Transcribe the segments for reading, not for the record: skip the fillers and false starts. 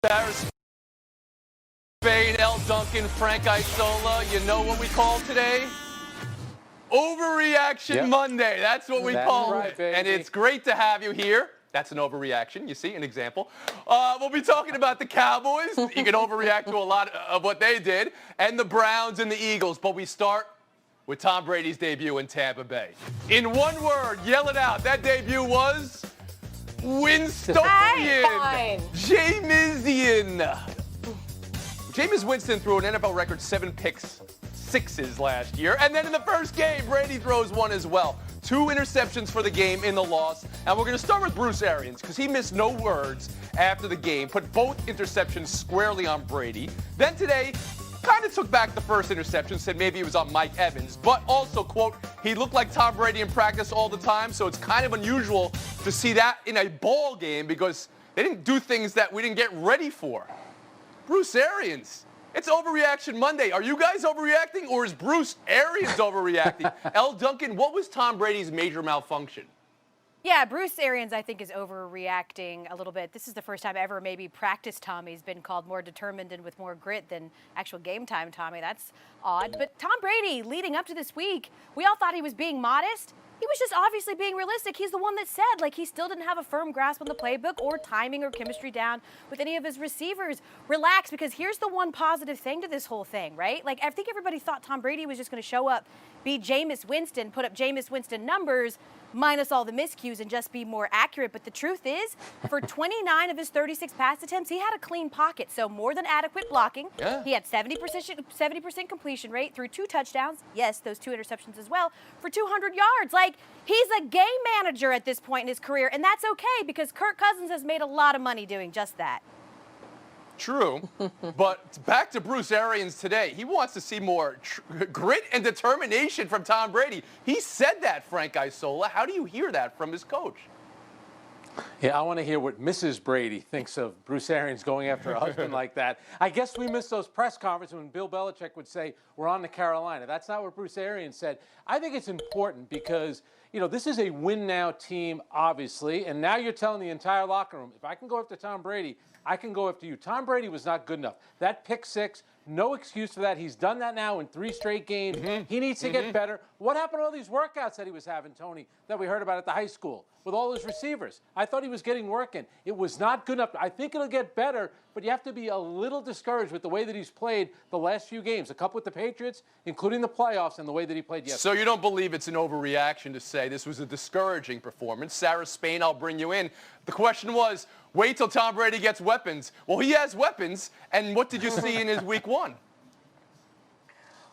Sarah Spain, L. Duncan, Frank Isola. You know what we call today? Overreaction Monday. That's what we call it. Baby. And it's great to have you here. That's an overreaction. You see, an example. We'll be talking about the Cowboys. You can overreact to a lot of what they did. And the Browns and the Eagles. But we start with Tom Brady's debut in Tampa Bay. In one word, yell it out. That debut was Winstonian. Jamesian. Jameis Winston threw an NFL record 7 picks, 6s last year. And then in the first game, Brady throws one as well. 2 interceptions for the game in the loss. And we're going to start with Bruce Arians because he missed no words after the game, put both interceptions squarely on Brady. Then today, kind of took back the first interception, said maybe it was on Mike Evans, but also, quote, he looked like Tom Brady in practice all the time, so it's kind of unusual to see that in a ball game because they didn't do things that we didn't get ready for. Bruce Arians, it's Overreaction Monday. Are you guys overreacting or is Bruce Arians overreacting? L. Duncan, what was Tom Brady's major malfunction? Yeah, Bruce Arians, I think, is overreacting a little bit. This is the first time ever maybe practice Tommy's been called more determined and with more grit than actual game time Tommy. That's odd. But Tom Brady, leading up to this week, we all thought he was being modest. He was just obviously being realistic. He's the one that said, like, he still didn't have a firm grasp on the playbook or timing or chemistry down with any of his receivers. Relax, because here's the one positive thing to this whole thing, right? Like, I think everybody thought Tom Brady was just going to show up, be Jameis Winston, put up Jameis Winston numbers, minus all the miscues and just be more accurate. But the truth is, for 29 of his 36 pass attempts, he had a clean pocket. So more than adequate blocking. Yeah. He had 70% completion rate through 2 touchdowns. Yes, those 2 interceptions as well for 200 yards. Like, he's a game manager at this point in his career, and that's okay because Kirk Cousins has made a lot of money doing just that. True, but back to Bruce Arians today. He wants to see more grit and determination from Tom Brady. He said that, Frank Isola. How do you hear that from his coach? Yeah, I want to hear what Mrs. Brady thinks of Bruce Arians going after a husband like that. I guess we missed those press conferences when Bill Belichick would say, we're on to Carolina. That's not what Bruce Arians said. I think it's important because, you know, this is a win-now team, obviously, and now you're telling the entire locker room, if I can go after Tom Brady, I can go after you. Tom Brady was not good enough. That pick 6, no excuse for that. He's done that now in 3 straight games. He needs to get better. What happened to all these workouts that he was having, Tony, that we heard about at the high school with all his receivers? I thought he was getting work in. It was not good enough. I think it'll get better, but you have to be a little discouraged with the way that he's played the last few games, a couple with the Patriots, including the playoffs, and the way that he played yesterday. So you don't believe it's an overreaction to say this was a discouraging performance. Sarah Spain, I'll bring you in. The question was, wait till Tom Brady gets weapons. Well, he has weapons, and what did you see in his week 1?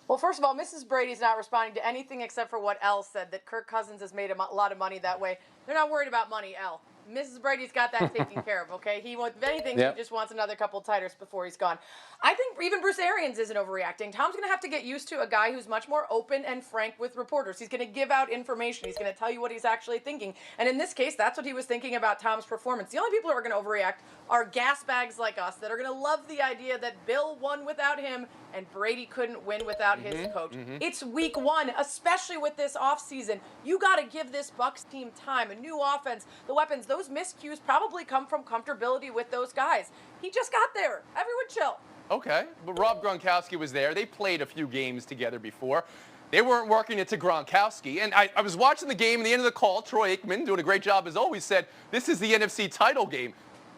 Well, first of all, Mrs. Brady's not responding to anything except for what Elle said, that Kirk Cousins has made a lot of money that way. They're not worried about money, Elle. Mrs. Brady's got that taken care of, okay? He wants, if anything, he just wants another couple titles before he's gone. I think even Bruce Arians isn't overreacting. Tom's going to have to get used to a guy who's much more open and frank with reporters. He's going to give out information. He's going to tell you what he's actually thinking. And in this case, that's what he was thinking about Tom's performance. The only people who are going to overreact are gas bags like us that are going to love the idea that Bill won without him and Brady couldn't win without his coach. It's week 1, especially with this offseason. You got to give this Bucs team time, a new offense, the weapons. Those miscues probably come from comfortability with those guys. He just got there. Everyone chill. Okay, but Rob Gronkowski was there. They played a few games together before. They weren't working it to Gronkowski. And I was watching the game, and the end of the call, Troy Aikman, doing a great job as always, said, this is the NFC title game.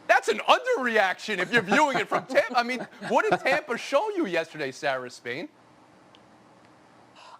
That's an underreaction if you're viewing it from Tampa. I mean, what did Tampa show you yesterday, Sarah Spain?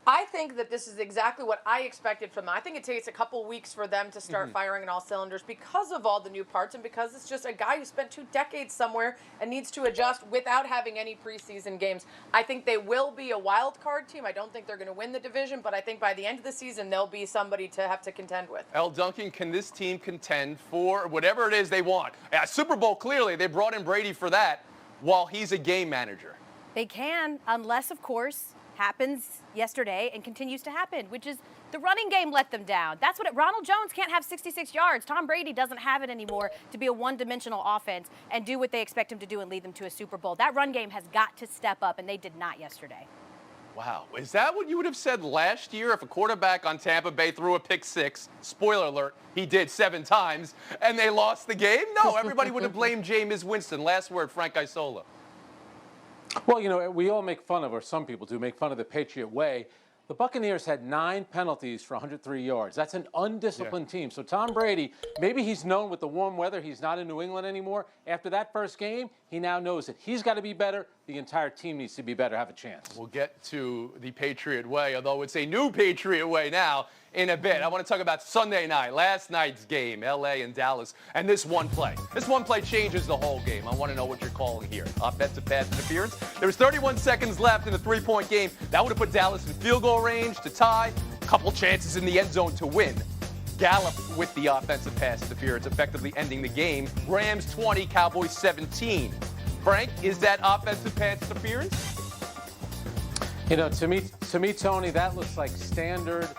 I think that this is exactly what I expected from them. I think it takes a couple weeks for them to start firing on all cylinders because of all the new parts and because it's just a guy who spent 2 decades somewhere and needs to adjust without having any preseason games. I think they will be a wild card team. I don't think they're going to win the division, but I think by the end of the season, they'll be somebody to have to contend with. L. Duncan, can this team contend for whatever it is they want? Super Bowl, clearly, they brought in Brady for that while he's a game manager. They can, unless, of course, happens yesterday and continues to happen, which is the running game let them down. That's what Ronald Jones can't have 66 yards. Tom Brady doesn't have it anymore to be a one-dimensional offense and do what they expect him to do and lead them to a Super Bowl. That run game has got to step up, and they did not yesterday. Wow. Is that what you would have said last year if a quarterback on Tampa Bay threw a pick six? Spoiler alert, he did 7 times, and they lost the game? No, everybody would have blamed Jameis Winston. Last word, Frank Isola. Well, you know, we all make fun of, or some people do, make fun of the Patriot way. The Buccaneers had 9 penalties for 103 yards. That's an undisciplined team. So Tom Brady, maybe he's known with the warm weather, he's not in New England anymore. After that first game, he now knows that he's got to be better. The entire team needs to be better, have a chance. We'll get to the Patriot way, although it's a new Patriot way now in a bit. I want to talk about Sunday night, last night's game, L.A. and Dallas, and this one play. This one play changes the whole game. I want to know what you're calling here. Offensive pass interference. There was 31 seconds left in the 3-point game. That would have put Dallas in field goal range to tie. A couple chances in the end zone to win. Gallup with the offensive pass interference, effectively ending the game. Rams 20, Cowboys 17. Frank, is that offensive pass interference? You know, to me, Tony, that looks like standard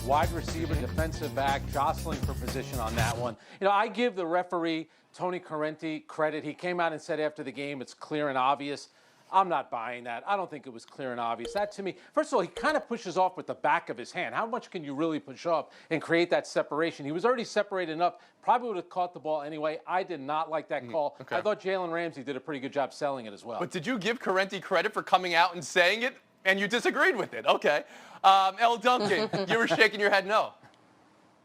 wide receiver, defensive back, jostling for position on that one. You know, I give the referee, Tony Correnti, credit. He came out and said after the game, it's clear and obvious. I'm not buying that. I don't think it was clear and obvious. That, to me, first of all, he kind of pushes off with the back of his hand. How much can you really push off and create that separation? He was already separated enough. Probably would have caught the ball anyway. I did not like that call. Okay. I thought Jalen Ramsey did a pretty good job selling it as well. But did you give Correnti credit for coming out and saying it, and you disagreed with it? Okay. L. Duncan, you were shaking your head no.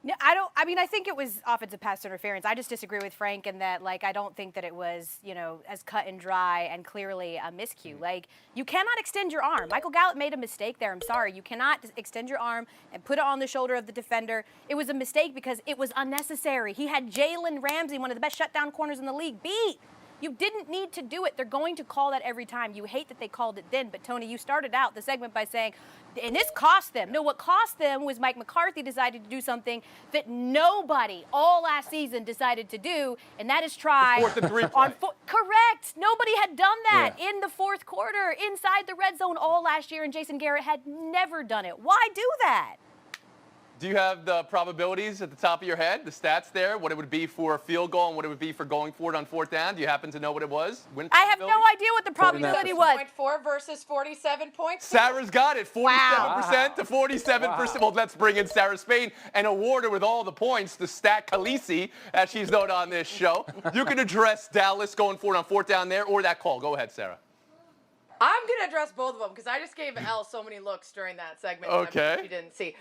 No, I think it was offensive pass interference. I just disagree with Frank in that, I don't think that it was, as cut and dry and clearly a miscue. You cannot extend your arm. Michael Gallup made a mistake there. I'm sorry. You cannot extend your arm and put it on the shoulder of the defender. It was a mistake because it was unnecessary. He had Jalen Ramsey, one of the best shutdown corners in the league, beat. You didn't need to do it. They're going to call that every time. You hate that they called it then, but Tony, you started out the segment by saying, and this cost them. No, what cost them was Mike McCarthy decided to do something that nobody all last season decided to do, and that is try. The 4th and 3 play. Correct. Nobody had done that in the fourth quarter, inside the red zone all last year, and Jason Garrett had never done it. Why do that? Do you have the probabilities at the top of your head, the stats there, what it would be for a field goal and what it would be for going for it on 4th down? Do you happen to know what it was? I have no idea what the probability was. 0.4 versus 47.2. Sarah's got it, 47% to 47%. Wow. Well, let's bring in Sarah Spain and award her with all the points, the Stat Khaleesi, as she's known on this show. You can address Dallas going for it on 4th down there or that call. Go ahead, Sarah. I'm going to address both of them because I just gave Elle so many looks during that segment. Okay. She didn't see.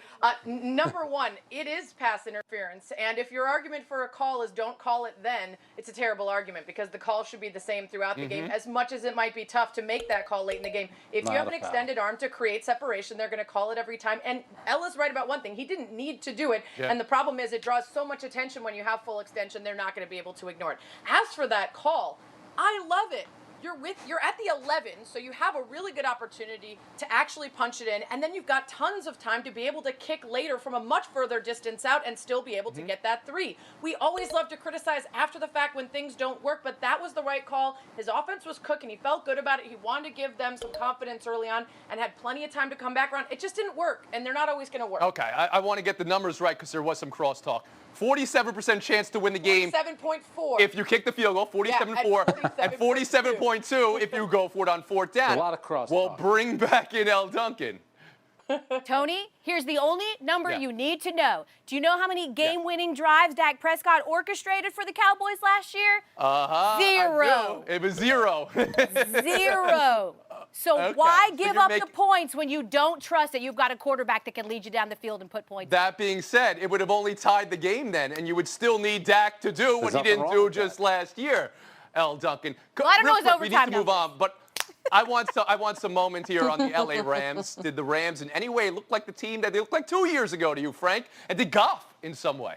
Number one, it is pass interference. And if your argument for a call is don't call it then, it's a terrible argument because the call should be the same throughout the game. As much as it might be tough to make that call late in the game, if you have an extended arm to create separation, they're going to call it every time. And Ella's right about one thing. He didn't need to do it. Yeah. And the problem is it draws so much attention when you have full extension, they're not going to be able to ignore it. As for that call, I love it. You're at the 11, so you have a really good opportunity to actually punch it in, and then you've got tons of time to be able to kick later from a much further distance out and still be able to get that 3. We always love to criticize after the fact when things don't work, but that was the right call. His offense was cooking. He felt good about it. He wanted to give them some confidence early on and had plenty of time to come back around. It just didn't work, and they're not always going to work. Okay, I want to get the numbers right because there was some crosstalk. 47% chance to win the game 47.4. if you kick the field goal, 47.4, and 47.2 if you go for it on 4th down. A lot of crosstalk. Well, bring back in L. Duncan. Tony, here's the only number you need to know. Do you know how many game-winning drives Dak Prescott orchestrated for the Cowboys last year? 0. It was 0. 0. So why give up the points when you don't trust that you've got a quarterback that can lead you down the field and put points? That being said, it would have only tied the game then, and you would still need Dak to do what he didn't do just last year. L. Duncan. Well, I don't know his overtime we need to move on, but I want some moment here on the L.A. Rams. Did the Rams in any way look like the team that they looked like 2 years ago to you, Frank? And did Goff in some way?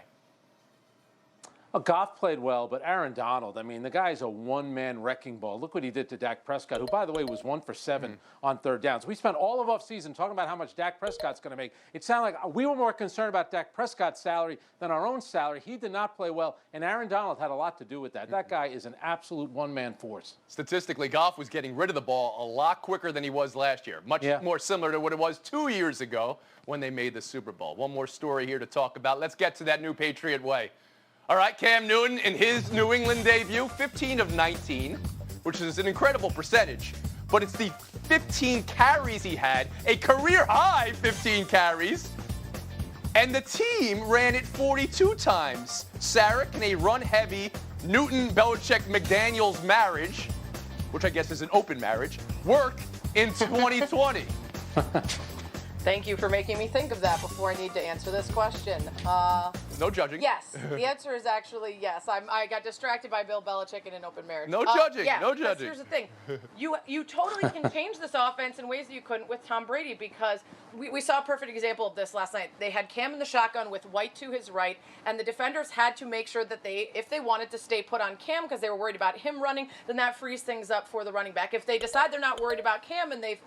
Well, Goff played well, but Aaron Donald, I mean, the guy's a one-man wrecking ball. Look what he did to Dak Prescott, who, by the way, was 1 for 7 on 3rd downs. We spent all of offseason talking about how much Dak Prescott's going to make. It sounded like we were more concerned about Dak Prescott's salary than our own salary. He did not play well, and Aaron Donald had a lot to do with that. That guy is an absolute one-man force. Statistically, Goff was getting rid of the ball a lot quicker than he was last year. Much more similar to what it was 2 years ago when they made the Super Bowl. One more story here to talk about. Let's get to that new Patriot way. All right, Cam Newton in his New England debut, 15 of 19, which is an incredible percentage. but it's the 15 carries he had, a career-high 15 carries. And the team ran it 42 times. Sarah, can a run-heavy Newton-Belichick-McDaniels marriage, which I guess is an open marriage, work in 2020? Thank you for making me think of that before I need to answer this question. No judging. Yes, the answer is actually yes. I got distracted by Bill Belichick in an open marriage. No judging, Yeah, no because judging. here's the thing. You totally can change this offense in ways that you couldn't with Tom Brady, because we saw a perfect example of this last night. They had Cam in the shotgun with White to his right, and the defenders had to make sure that if they wanted to stay put on Cam because they were worried about him running, then that frees things up for the running back. If they decide they're not worried about Cam and they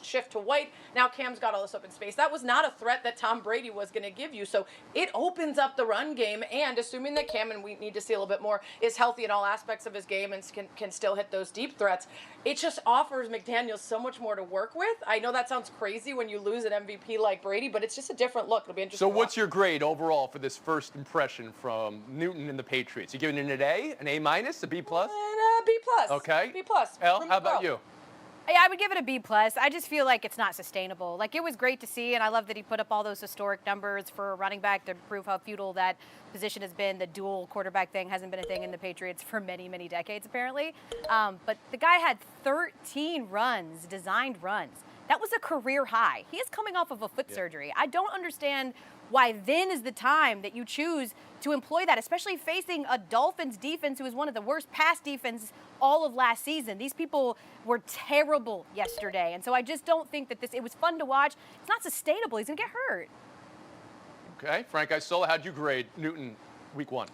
shift to White, now Cam's got all this open space. That was not a threat that Tom Brady was going to give you. So it opens up the run game, and assuming that Cam, and we need to see a little bit more, is healthy in all aspects of his game and can still hit those deep threats, it just offers McDaniels so much more to work with. I know that sounds crazy when you lose an MVP like Brady, but it's just a different look. It'll be interesting. So what's your grade overall for this first impression from Newton and the Patriots? You giving it an A, an A minus, a B plus? And B plus. Okay. B plus. Elle, how about you? Yeah, I would give it a B+. I just feel like it's not sustainable. Like, it was great to see, and I love that he put up all those historic numbers for a running back to prove how futile that position has been. The dual quarterback thing hasn't been a thing in the Patriots for many, many decades, apparently. But the guy had 13 runs, designed runs. That was a career high. He is coming off of a foot surgery. I don't understand why then is the time that you choose to employ that, especially facing a Dolphins defense who is one of the worst pass defenses all of last season. These people were terrible yesterday, and so I just don't think that it was fun to watch. It's not sustainable. He's going to get hurt. Okay, Frank Isola, how'd you grade Newton week one?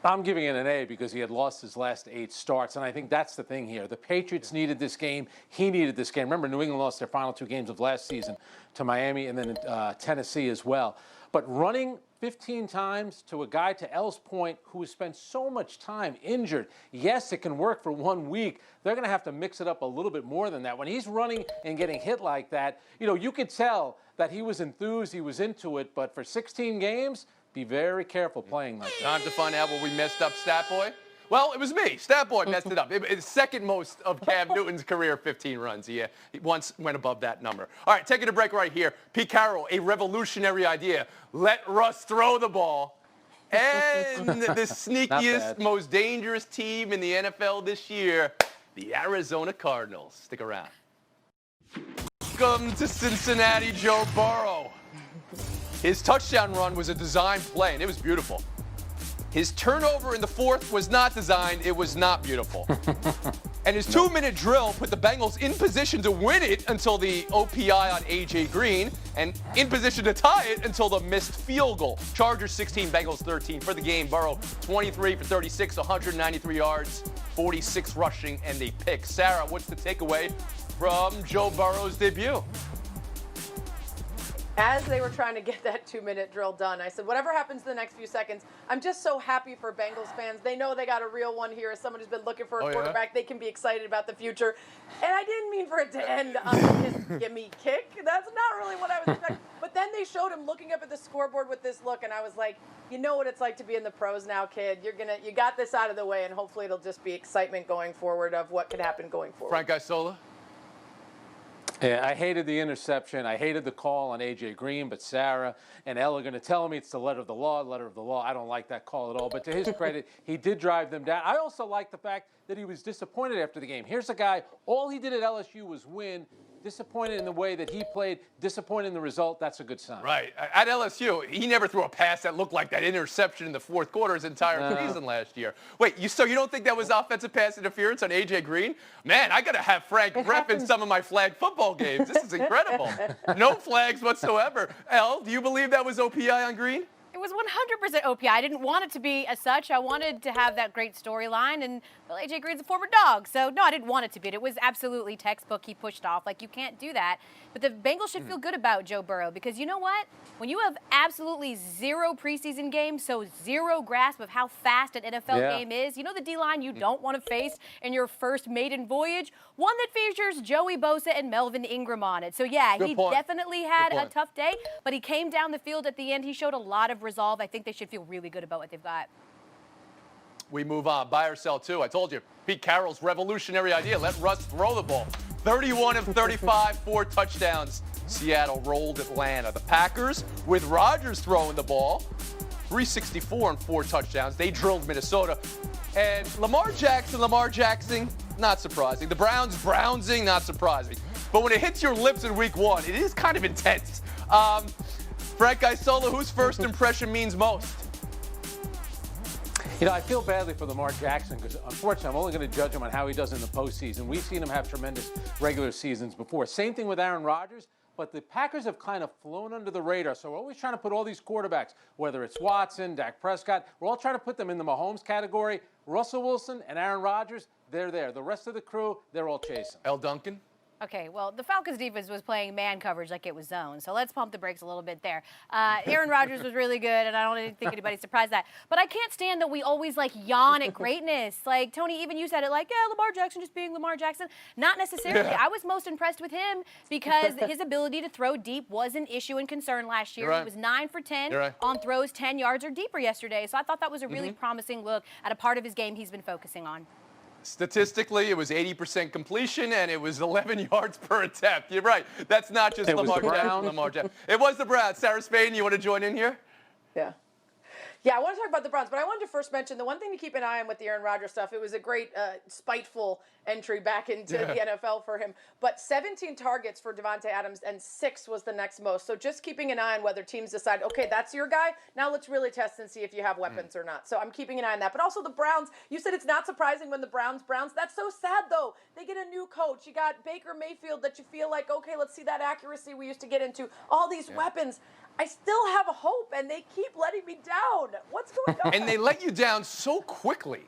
I'm giving it an A because he had lost his last 8 starts, and I think that's the thing here. The Patriots needed this game. He needed this game. Remember, New England lost their final 2 games of last season to Miami and then Tennessee as well. But running 15 times to a guy, to Elle's point, who has spent so much time injured, yes, it can work for 1 week. They're going to have to mix it up a little bit more than that. When he's running and getting hit like that, you could tell that he was enthused, he was into it, but for 16 games, be very careful playing like that. Time to find out what we messed up, Stat Boy. Well, it was me. Stat Boy messed it up. It's second most of Cam Newton's career, 15 runs. He once went above that number. All right, taking a break right here. Pete Carroll, a revolutionary idea. Let Russ throw the ball. And the sneakiest, most dangerous team in the NFL this year, the Arizona Cardinals. Stick around. Welcome to Cincinnati, Joe Burrow. His touchdown run was a designed play, and it was beautiful. His turnover in the fourth was not designed. It was not beautiful. And his 2-minute drill put the Bengals in position to win it until the OPI on A.J. Green, and in position to tie it until the missed field goal. Chargers 16, Bengals 13. For the game, Burrow 23 for 36, 193 yards, 46 rushing, and a pick. Sarah, what's the takeaway from Joe Burrow's debut? As they were trying to get that 2-minute drill done, I said, whatever happens in the next few seconds, I'm just so happy for Bengals fans. They know they got a real one here. As someone who's been looking for a quarterback, they can be excited about the future. And I didn't mean for it to end on his gimme kick. That's not really what I was expecting. But then they showed him looking up at the scoreboard with this look, and I was like, you know what it's like to be in the pros now, kid. You got this out of the way, and hopefully it'll just be excitement going forward of what could happen going forward. Frank Isola? Yeah, I hated the interception. I hated the call on A.J. Green, but Sarah and Elle are going to tell me it's the letter of the law, letter of the law. I don't like that call at all. But to his credit, he did drive them down. I also like the fact that he was disappointed after the game. Here's a guy, all he did at LSU was win. Disappointed in the way that he played, disappointed in the result. That's a good sign. Right. At LSU, he never threw a pass that looked like that interception in the fourth quarter his entire season last year. Wait, so you don't think that was offensive pass interference on A.J. Green? Man, I got to have Frank repping some of my flag football games. This is incredible. No flags whatsoever. Elle, do you believe that was OPI on Green? It was 100% OPI. I didn't want it to be as such. I wanted to have that great storyline, and well, A.J. Green's a former dog, so no, I didn't want it to be. It was absolutely textbook. He pushed off. Like, you can't do that. But the Bengals should feel good about Joe Burrow, because you know what? When you have absolutely zero preseason games, so zero grasp of how fast an NFL game is, you know the D-line you don't want to face in your first maiden voyage? One that features Joey Bosa and Melvin Ingram on it. So, yeah, he definitely had a tough day, but he came down the field at the end. He showed a lot of resolve. I think they should feel really good about what they've got. We move on. Buy or sell, too. I told you, Pete Carroll's revolutionary idea. Let Russ throw the ball. 31 of 35, 4 touchdowns. Seattle rolled Atlanta. The Packers, with Rodgers throwing the ball, 364 and 4 touchdowns. They drilled Minnesota. And Lamar Jackson, not surprising. The Brownsing, not surprising. But when it hits your lips in week 1, it is kind of intense. Frank Isola, whose first impression means most? You know, I feel badly for Lamar Jackson because, unfortunately, I'm only going to judge him on how he does in the postseason. We've seen him have tremendous regular seasons before. Same thing with Aaron Rodgers, but the Packers have kind of flown under the radar. So we're always trying to put all these quarterbacks, whether it's Watson, Dak Prescott, we're all trying to put them in the Mahomes category. Russell Wilson and Aaron Rodgers, they're there. The rest of the crew, they're all chasing. L. Duncan? Okay, well, the Falcons defense was playing man coverage like it was zone, so let's pump the brakes a little bit there. Aaron Rodgers was really good, and I don't think anybody's surprised that. But I can't stand that we always, yawn at greatness. Like, Tony, even you said it, Lamar Jackson just being Lamar Jackson. Not necessarily. I was most impressed with him because his ability to throw deep was an issue and concern last year. Right. He was 9 for 10 on throws 10 yards or deeper yesterday, so I thought that was a really promising look at a part of his game he's been focusing on. Statistically, it was 80% completion, and it was 11 yards per attempt. You're right. That's not just Lamar Jackson. It was the Browns. Sarah Spain, you want to join in here? Yeah. Yeah, I want to talk about the Browns, but I wanted to first mention the one thing to keep an eye on with the Aaron Rodgers stuff. It was a great, spiteful entry back into the NFL for him. But 17 targets for Devontae Adams, and 6 was the next most. So just keeping an eye on whether teams decide, okay, that's your guy. Now let's really test and see if you have weapons or not. So I'm keeping an eye on that. But also the Browns, you said it's not surprising when the Browns, that's so sad, though. They get a new coach. You got Baker Mayfield that you feel like, okay, let's see that accuracy we used to get into. All these weapons. I still have hope, and they keep letting me down. What's going on? And they let you down so quickly.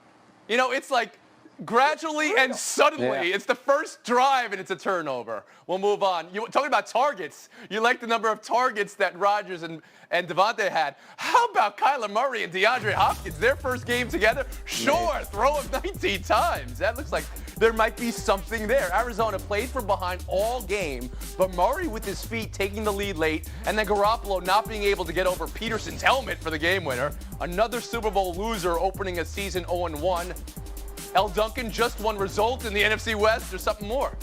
You know, it's like gradually and suddenly. It's the first drive, and it's a turnover. We'll move on. You talking about targets. You like the number of targets that Rodgers and Devontae had. How about Kyler Murray and DeAndre Hopkins? Their first game together? Sure, throw him 19 times. That looks like there might be something there. Arizona played from behind all game, but Murray with his feet taking the lead late, and then Garoppolo not being able to get over Peterson's helmet for the game winner. Another Super Bowl loser opening a season 0-1. L. Duncan, just one result in the NFC West, or something more?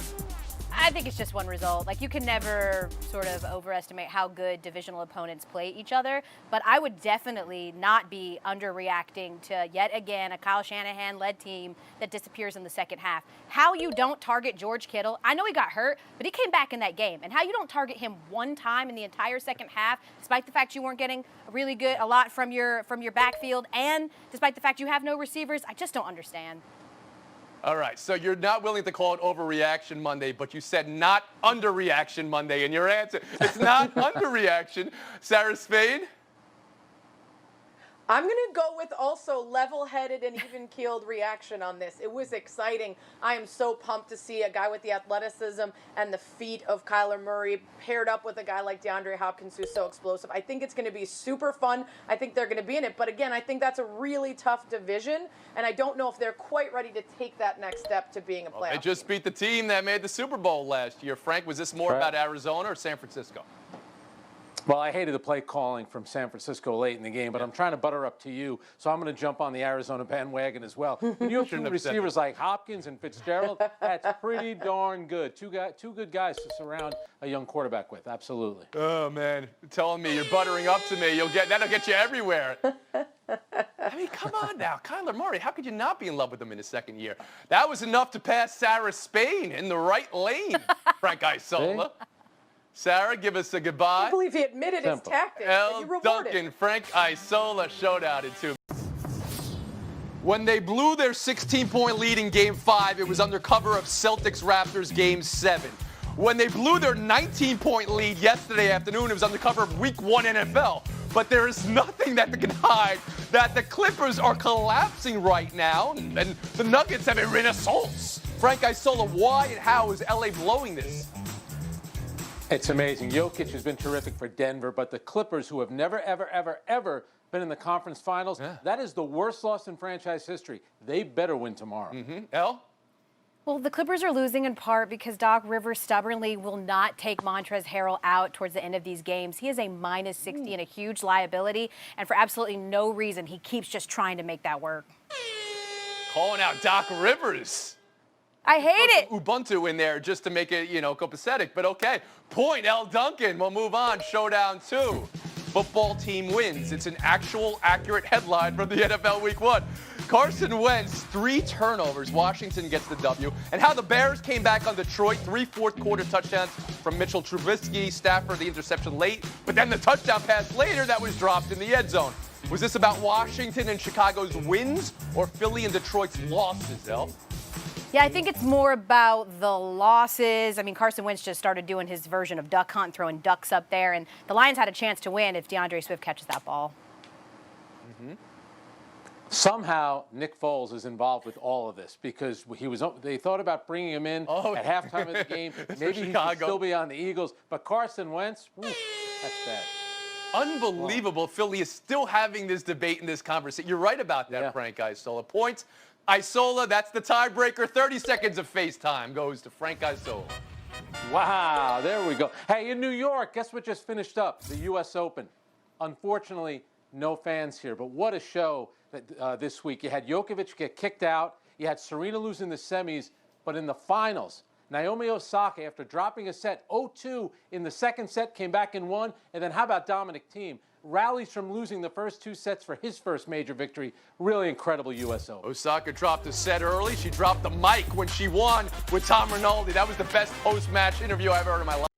I think it's just one result. You can never sort of overestimate how good divisional opponents play each other, but I would definitely not be underreacting to, yet again, a Kyle Shanahan-led team that disappears in the second half. How you don't target George Kittle, I know he got hurt, but he came back in that game, and how you don't target him one time in the entire second half, despite the fact you weren't getting a lot from your backfield, and despite the fact you have no receivers, I just don't understand. All right, so you're not willing to call it Overreaction Monday, but you said not Underreaction Monday in your answer. It's not Underreaction. Sarah Spain? I'm going to go with also level-headed and even-keeled reaction on this. It was exciting. I am so pumped to see a guy with the athleticism and the feet of Kyler Murray paired up with a guy like DeAndre Hopkins who's so explosive. I think it's going to be super fun. I think they're going to be in it. But again, I think that's a really tough division, and I don't know if they're quite ready to take that next step to being a playoff They just beat the team that made the Super Bowl last year. Frank, was this more about Arizona or San Francisco? Well, I hated the play calling from San Francisco late in the game, but I'm trying to butter up to you, so I'm going to jump on the Arizona bandwagon as well. When you have two receivers like Hopkins and Fitzgerald, that's pretty darn good. Two good guys to surround a young quarterback with, absolutely. Oh, man, you're telling me you're buttering up to me. That'll get you everywhere. I mean, come on now. Kyler Murray, how could you not be in love with him in his second year? That was enough to pass Sarah Spain in the right lane, Frank Isola. Sarah, give us a goodbye. I can't believe he admitted his tactics. L. Duncan, Frank Isola showdown in 2 minutes. When they blew their 16-point lead in Game 5, it was under cover of Celtics-Raptors Game 7. When they blew their 19-point lead yesterday afternoon, it was under cover of Week 1 NFL. But there is nothing that can hide that the Clippers are collapsing right now, and the Nuggets have a renaissance. Frank Isola, why and how is LA blowing this? It's amazing. Jokic has been terrific for Denver, but the Clippers, who have never, ever, ever, ever been in the conference finals, that is the worst loss in franchise history. They better win tomorrow. L? Well, the Clippers are losing in part because Doc Rivers stubbornly will not take Montrezl Harrell out towards the end of these games. He is a minus 60 and a huge liability, and for absolutely no reason, he keeps just trying to make that work. Calling out Doc Rivers. I hate it. Ubuntu in there just to make it, copacetic. But okay. Point, L. Duncan. We'll move on. Showdown 2. Football team wins. It's an actual, accurate headline from the NFL Week 1. Carson Wentz, 3 turnovers. Washington gets the W. And how the Bears came back on Detroit. 3 fourth-quarter touchdowns from Mitchell Trubisky. Stafford, the interception late. But then the touchdown pass later that was dropped in the end zone. Was this about Washington and Chicago's wins or Philly and Detroit's losses, El? Yeah, I think it's more about the losses. I mean, Carson Wentz just started doing his version of duck hunt, throwing ducks up there, and the Lions had a chance to win if DeAndre Swift catches that ball. Mm-hmm. Somehow, Nick Foles is involved with all of this because they thought about bringing him in at halftime of the game. Maybe he should still be on the Eagles, but Carson Wentz, that's bad. Unbelievable. Wow. Philly is still having this debate and this conversation. You're right about that, Frank Isola. Points. Isola, that's the tiebreaker. 30 seconds of FaceTime goes to Frank Isola. Wow, there we go. Hey, in New York, guess what just finished up? The U.S. Open. Unfortunately, no fans here, but what a show this week. You had Djokovic get kicked out. You had Serena lose in the semis, but in the finals, Naomi Osaka, after dropping a set 0-2 in the second set, came back and won. And then how about Dominic Thiem? Rallies from losing the first 2 sets for his first major victory. Really incredible U.S. Open. Osaka dropped a set early. She dropped the mic when she won with Tom Rinaldi. That was the best post-match interview I've ever heard in my life.